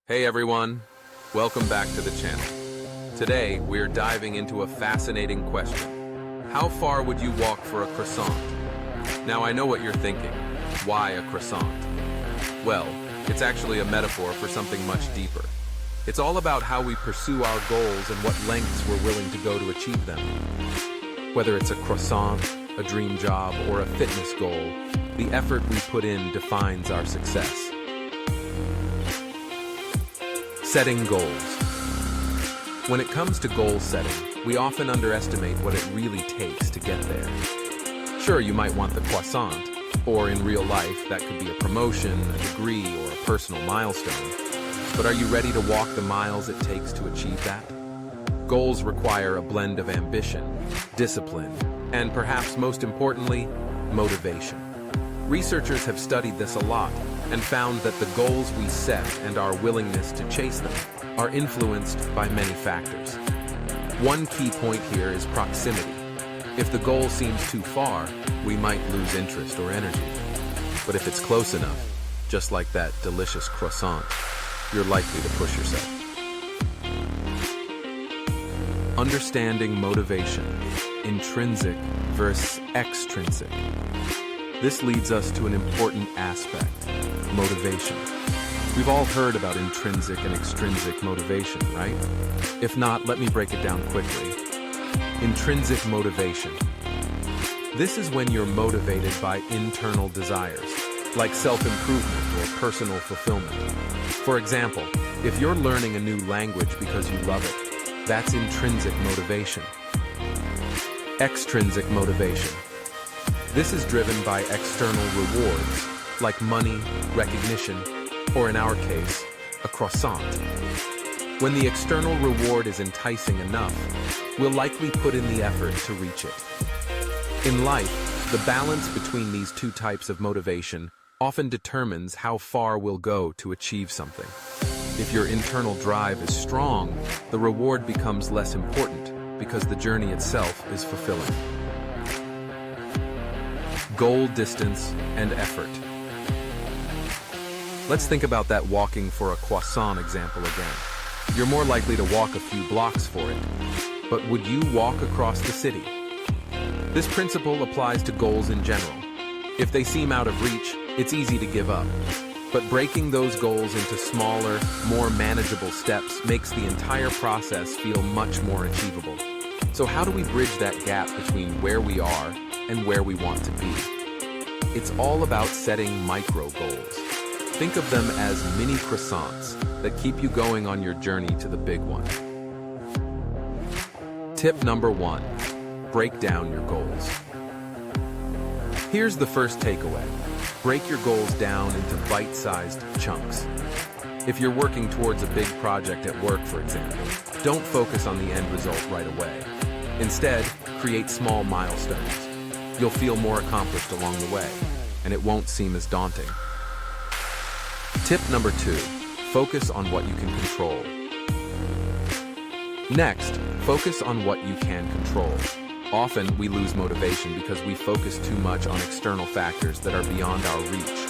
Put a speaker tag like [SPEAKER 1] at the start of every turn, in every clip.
[SPEAKER 1] Hey everyone, welcome back to the channel. Today, we're diving into a fascinating question. How far would you walk for a croissant? Now I know what you're thinking. Why a croissant? Well, it's actually a metaphor for something much deeper. It's all about how we pursue our goals and what lengths we're willing to go to achieve them. Whether it's a croissant, a dream job, or a fitness goal, the effort we put in defines our success. Setting goals. When it comes to goal setting, we often underestimate what it really takes to get there. Sure, you might want the croissant, or in real life, that could be a promotion, a degree, or a personal milestone. But are you ready to walk the miles it takes to achieve that? Goals require a blend of ambition, discipline, and perhaps most importantly, motivation. Researchers have studied this a lot and found that the goals we set and our willingness to chase them are influenced by many factors. One key point here is proximity. If the goal seems too far, we might lose interest or energy. But if it's close enough, just like that delicious croissant, you're likely to push yourself. Understanding motivation, intrinsic versus extrinsic. This leads us to an important aspect, motivation. We've all heard about intrinsic and extrinsic motivation, right? If not, let me break it down quickly. Intrinsic motivation. This is when you're motivated by internal desires, like self-improvement or personal fulfillment. For example, if you're learning a new language because you love it, that's intrinsic motivation. Extrinsic motivation. This is driven by external rewards, like money, recognition, or in our case, a croissant. When the external reward is enticing enough, we'll likely put in the effort to reach it. In life, the balance between these two types of motivation often determines how far we'll go to achieve something. If your internal drive is strong, the reward becomes less important because the journey itself is fulfilling. Goal distance and effort. Let's think about that walking for a croissant example again. You're more likely to walk a few blocks for it, but would you walk across the city? This principle applies to goals in general. If they seem out of reach, it's easy to give up. But breaking those goals into smaller, more manageable steps makes the entire process feel much more achievable. So how do we bridge that gap between where we are and where we want to be? It's all about setting micro goals. Think of them as mini croissants that keep you going on your journey to the big one. Tip number 1, break down your goals. Here's the first takeaway. Break your goals down into bite-sized chunks. If you're working towards a big project at work, for example, don't focus on the end result right away. Instead, create small milestones. You'll feel more accomplished along the way, and it won't seem as daunting. Tip number 2, focus on what you can control. Next, focus on what you can control. Often, we lose motivation because we focus too much on external factors that are beyond our reach.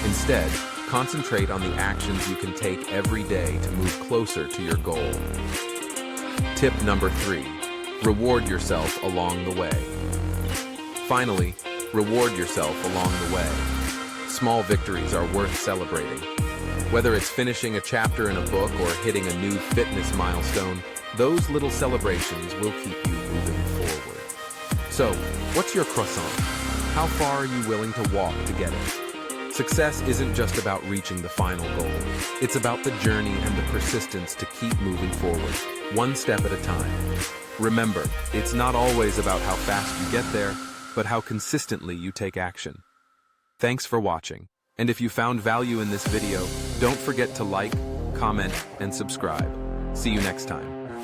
[SPEAKER 1] Instead, concentrate on the actions you can take every day to move closer to your goal. Tip number 3, reward yourself along the way. Finally, reward yourself along the way. Small victories are worth celebrating. Whether it's finishing a chapter in a book or hitting a new fitness milestone, those little celebrations will keep you moving forward. So, what's your croissant? How far are you willing to walk to get it? Success isn't just about reaching the final goal. It's about the journey and the persistence to keep moving forward, one step at a time. Remember, it's not always about how fast you get there, but how consistently you take action. Thanks for watching, and if you found value in this video, don't forget to like, comment, and subscribe. See you next time.